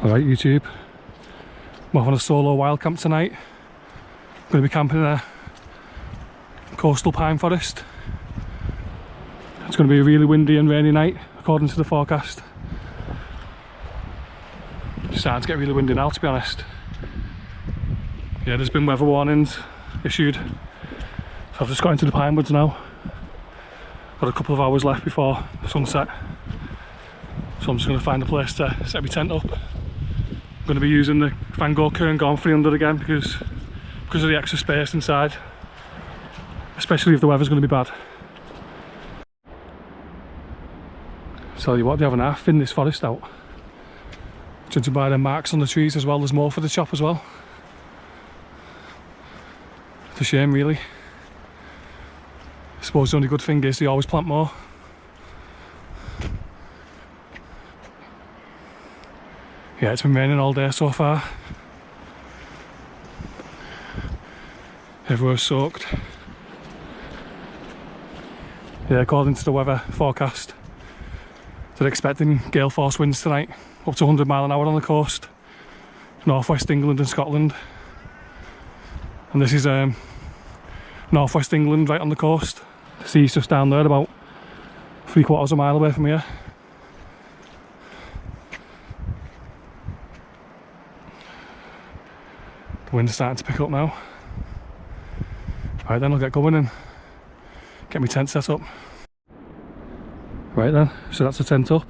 Alright YouTube, I'm off on a solo wild camp tonight. I'm going to be camping in a coastal pine forest. It's going to be a really windy and rainy night according to the forecast. It's starting to get really windy now, to be honest. Yeah, there's been weather warnings issued, so I've just got into the pine woods now. Got a couple of hours left before sunset, so I'm just going to find a place to set my tent up. I'm going to be using the vango cairngorm 300 again because of the extra space inside, especially if the weather's going to be bad. Tell you what, they haven't half thinned this forest out. Judging by the marks on the trees as well, there's more for the chop as well. It's a shame really. I suppose the only good thing is they always plant more. Yeah, it's been raining all day so far. Everywhere's soaked. Yeah, according to the weather forecast, they're expecting gale force winds tonight, up to 100 mile an hour on the coast, northwest England and Scotland. And this is northwest England, right on the coast. The sea's just down there, about 3/4 of a mile away from here. The wind's starting to pick up now. Right then, I'll get going and get my tent set up. Right then, so that's the tent up.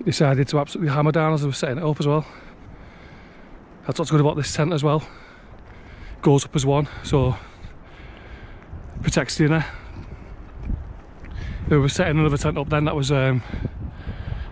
Decided to absolutely hammer down as I was setting it up as well. That's what's good about this tent as well. It goes up as one, so it protects the inner. If we were setting another tent up then, that was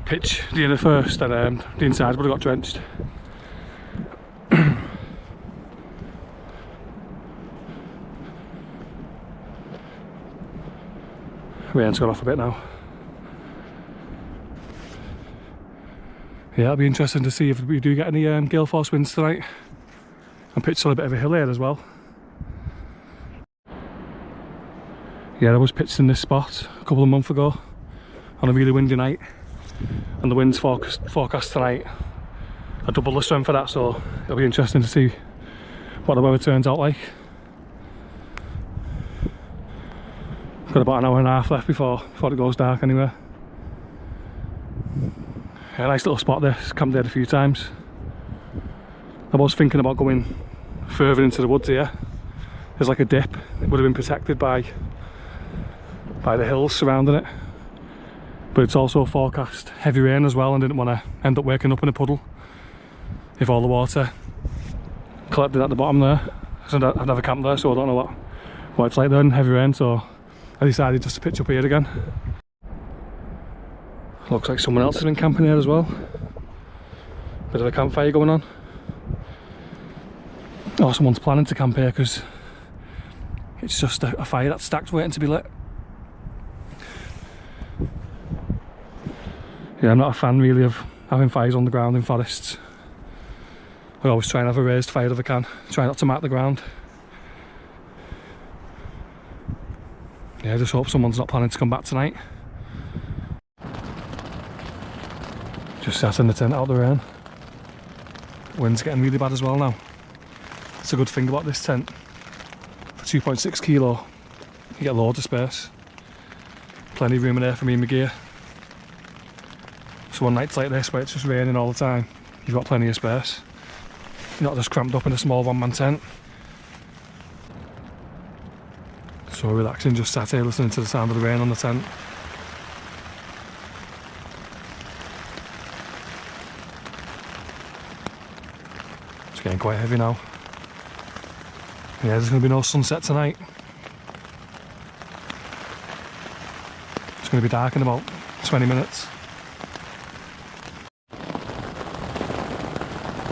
pitch the inner first, and the inside would have got drenched. Rain's gone off a bit now. Yeah, it'll be interesting to see if we do get any gale force winds tonight. And pitched on a bit of a hill here as well. Yeah, I was pitched in this spot a couple of months ago on a really windy night, and the winds forecast tonight are double the strength for that, so it'll be interesting to see what the weather turns out like. Got about an hour and a half left before it goes dark anyway. Yeah, nice little spot there, camped there a few times. I was thinking about going further into the woods here. There's like a dip, it would have been protected by the hills surrounding it. But it's also forecast heavy rain as well, and didn't want to end up waking up in a puddle if all the water collected at the bottom there. So I've never camped there, so I don't know what it's like there in heavy rain, so I decided just to pitch up here again. Looks like someone else has been camping here as well. Bit of a campfire going on. Oh, someone's planning to camp here because it's just a fire that's stacked waiting to be lit. Yeah, I'm not a fan really of having fires on the ground in forests. I always try and have a raised fire if I can. Try not to mark the ground. Yeah, I just hope someone's not planning to come back tonight. Just sat in the tent out of the rain. The wind's getting really bad as well now. That's a good thing about this tent. For 2.6 kilo, you get loads of space. Plenty of room in there for me and my gear. So on nights like this where it's just raining all the time, you've got plenty of space. You're not just cramped up in a small one-man tent. So relaxing, just sat here listening to the sound of the rain on the tent. It's getting quite heavy now. Yeah, there's going to be no sunset tonight. It's going to be dark in about 20 minutes.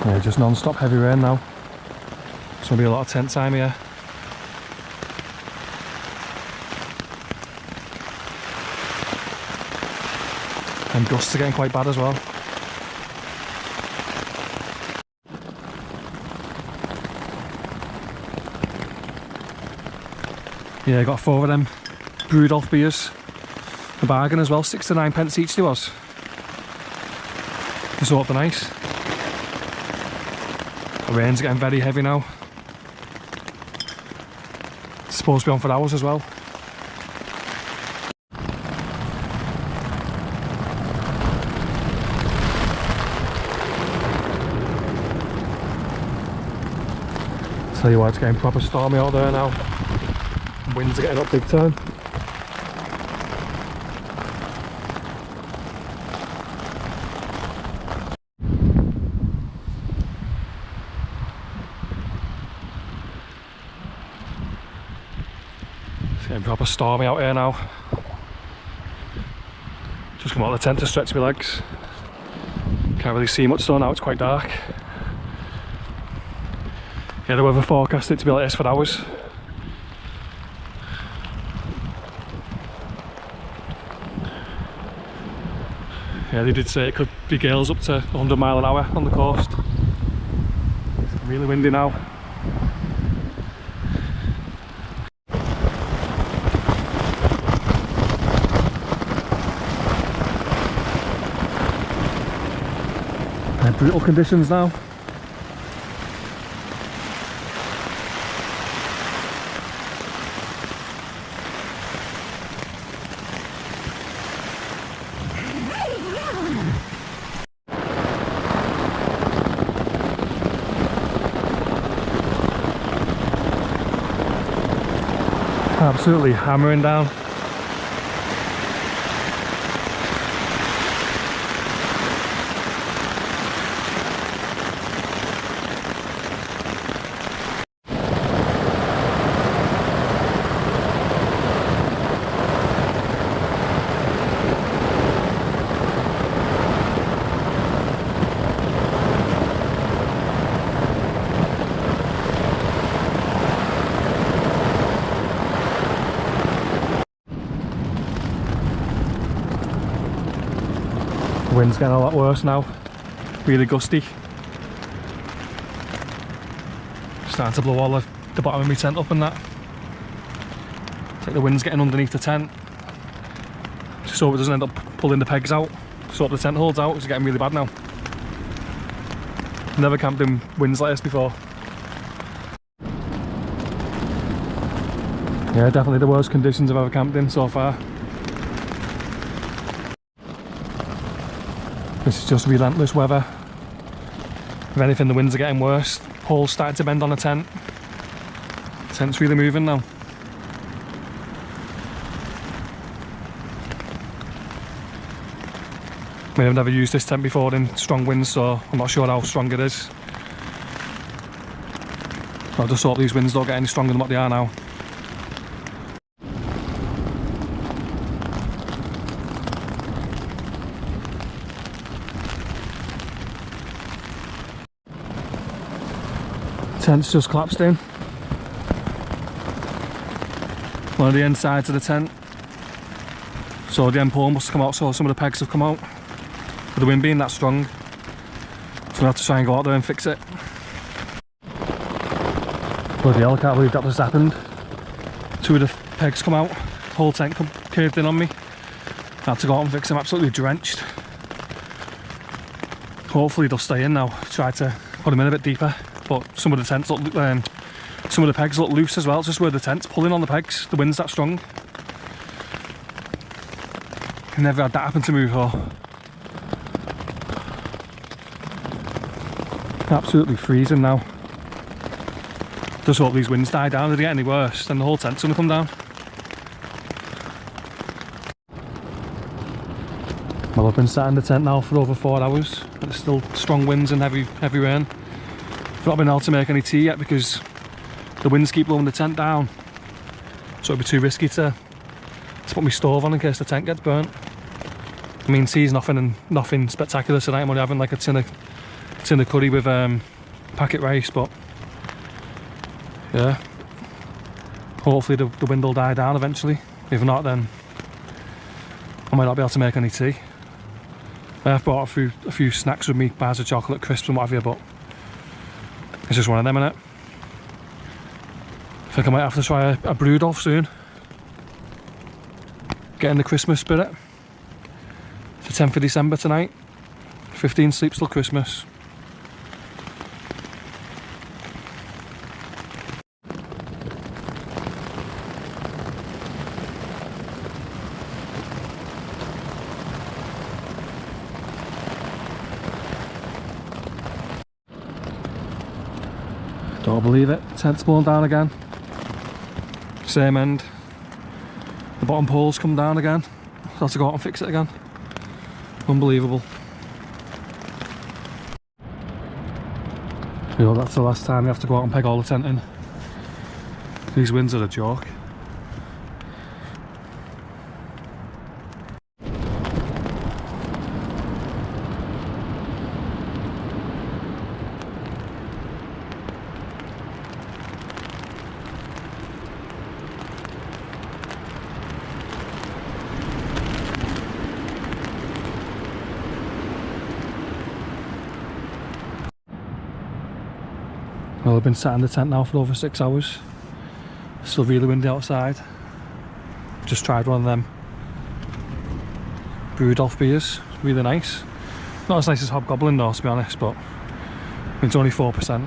Yeah, just non-stop heavy rain now. There's going to be a lot of tent time here. And gusts are getting quite bad as well. Yeah, I got 4 of them brewed off beers. A bargain as well, 6 to 9 pence each they was. Just hope they're nice. The rain's getting very heavy now. It's supposed to be on for hours as well. Tell you what, it's getting proper stormy out there now. Winds are getting up big time. It's getting proper stormy out here now. Just come out of the tent to stretch my legs. Can't really see much though now, it's quite dark. Yeah, the weather forecast it to be like this for hours. Yeah, they did say it could be gales up to 100 mile an hour on the coast. It's really windy now. Brutal conditions now. Absolutely hammering down. The wind's getting a lot worse now, really gusty. Starting to blow all the bottom of my tent up and that. It's like the wind's getting underneath the tent. Just hope it doesn't end up pulling the pegs out. Just hope the tent holds out, it's getting really bad now. Never camped in winds like this before. Yeah, definitely the worst conditions I've ever camped in so far. This is just relentless weather. If anything, the winds are getting worse. Poles starting to bend on the tent. The tent's really moving now. I mean, I've never used this tent before in strong winds, so I'm not sure how strong it is. I just hope these winds don't get any stronger than what they are now. Tent's just collapsed in. One of the end sides of the tent. So the end pole must have come out, so some of the pegs have come out. With the wind being that strong, so we'll have to try and go out there and fix it. Bloody hell, I can't believe that just happened. Two of the pegs come out, the whole tent caved in on me. I had to go out and fix them, absolutely drenched. Hopefully they'll stay in now. Try to put them in a bit deeper. But some of the tents look, some of the pegs look loose as well. It's just where the tent's pulling on the pegs. The wind's that strong. Never had that happen to me before. Absolutely freezing now. Just hope these winds die down. If they get any worse, then the whole tent's gonna come down. Well, I've been sat in the tent now for over 4 hours. There's still strong winds and heavy rain. I've not been able to make any tea yet because the winds keep blowing the tent down, so it'd be too risky to put my stove on in case the tent gets burnt. I mean, tea's nothing spectacular tonight. I'm only having like a tin of curry with packet rice, but yeah, hopefully the wind will die down eventually. If not, then I might not be able to make any tea. I have brought a few snacks with me, bars of chocolate, crisps and what have you, but it's just one of them, innit? I think I might have to try a brewed off soon. Get in the Christmas spirit. It's the 10th of December tonight. 15 sleeps till Christmas. Don't believe it, tent's blown down again. Same end. The bottom pole's come down again. So I have to go out and fix it again. Unbelievable. You know, that's the last time you have to go out and peg all the tent in. These winds are a joke. Well, I've been sat in the tent now for over 6 hours. Still really windy outside. Just tried one of them Brewdolf beers, really nice. Not as nice as Hobgoblin though, to be honest, but it's only 4%.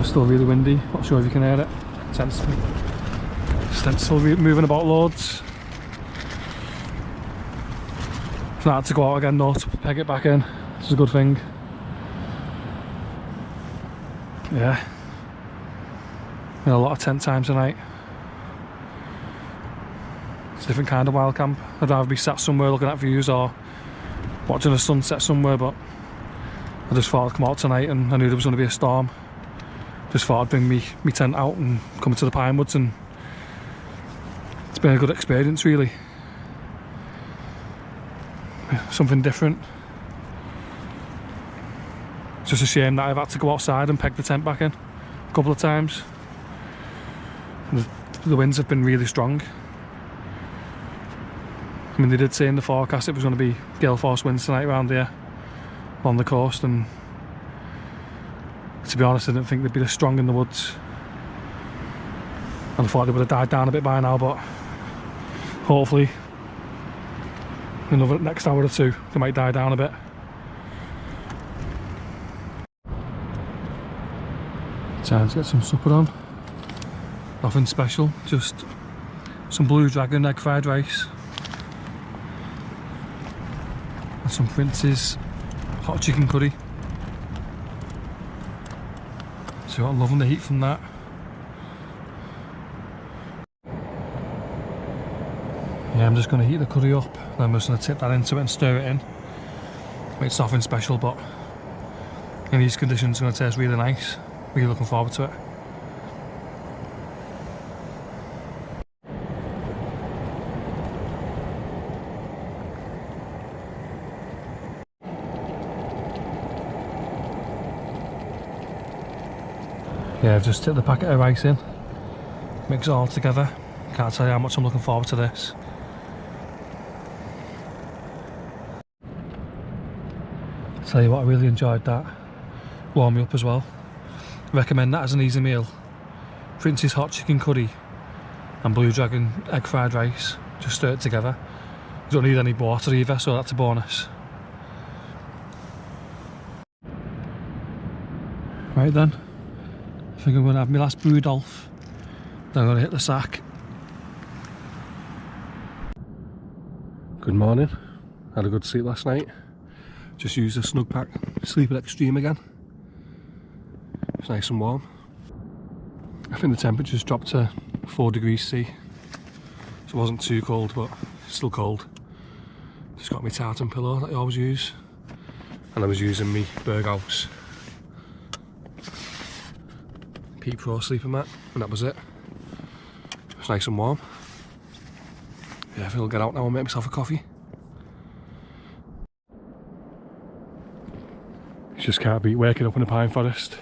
It's still really windy, not sure if you can hear it. Tent's still moving about loads. It's not hard to go out again though, to peg it back in. It's a good thing. Yeah, a lot of tent time tonight. It's a different kind of wild camp. I'd rather be sat somewhere looking at views or watching a sunset somewhere, but I just thought I'd come out tonight and I knew there was going to be a storm. Just thought I'd bring me tent out and come into the pine woods, and it's been a good experience really. Something different. It's just a shame that I've had to go outside and peg the tent back in a couple of times. The winds have been really strong. I mean, they did say in the forecast it was going to be gale force winds tonight around here on the coast, and to be honest I didn't think they'd be this strong in the woods. And I thought they would have died down a bit by now, but hopefully in the next hour or two they might die down a bit. Time to get some supper on. Nothing special, just some Blue Dragon egg fried rice and some Prince's hot chicken curry. So I'm loving the heat from that. Yeah, I'm just going to heat the curry up, then I'm just going to tip that into it and stir it in. It's nothing special, but in these conditions it's going to taste really nice. Really looking forward to it. Yeah, I've just tipped the packet of rice in, mix it all together. Can't tell you how much I'm looking forward to this. Tell you what, I really enjoyed that. Warm me up as well. Recommend that as an easy meal. Prince's hot chicken curry and Blue Dragon egg fried rice. Just stir it together. You don't need any water either, so that's a bonus. Right then, I think I'm going to have my last Brewdolf. Then I'm going to hit the sack. Good morning. Had a good sleep last night. Just used a snug pack. Sleep at Extreme again. It's nice and warm. I think the temperature's dropped to 4 degrees C. So it wasn't too cold, but still cold. Just got my tartan pillow that I always use. And I was using my Berghaus Pete Pro sleeping mat, and that was it. It's nice and warm. Yeah, I think I'll get out now and make myself a coffee. Just can't beat waking up in a pine forest.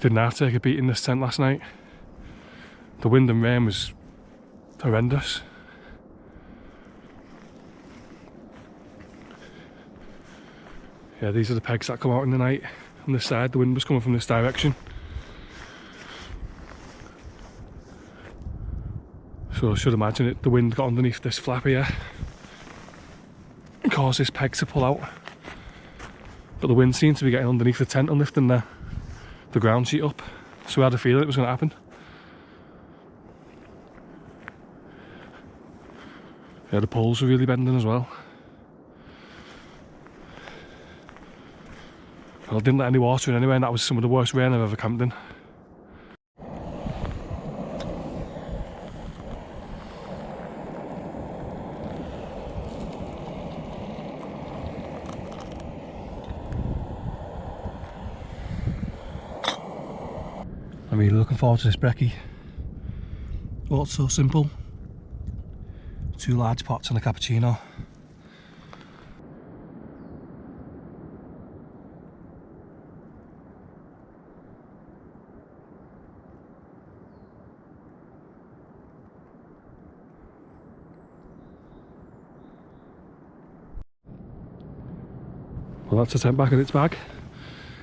Didn't have to take a beat in this tent last night. The wind and rain was horrendous. Yeah, these are the pegs that come out in the night on this side. The wind was coming from this direction. So I should imagine it, the wind got underneath this flap here and caused this peg to pull out. But the wind seemed to be getting underneath the tent and lifting the ground sheet up, so we had a feeling it was going to happen. Yeah, the poles were really bending as well. Well, I didn't let any water in anyway, and that was some of the worst rain I've ever camped in. I'm really looking forward to this brekkie. Oh, it's so simple. 2 large pots and a cappuccino. Well, that's the tent back in its bag.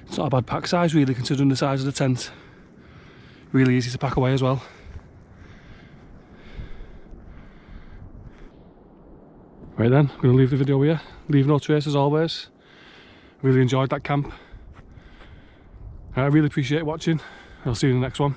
It's not a bad pack size really, considering the size of the tent. Really easy to pack away as well. Right then, I'm going to leave the video here. Leave no trace as always. Really enjoyed that camp. I really appreciate watching. I'll see you in the next one.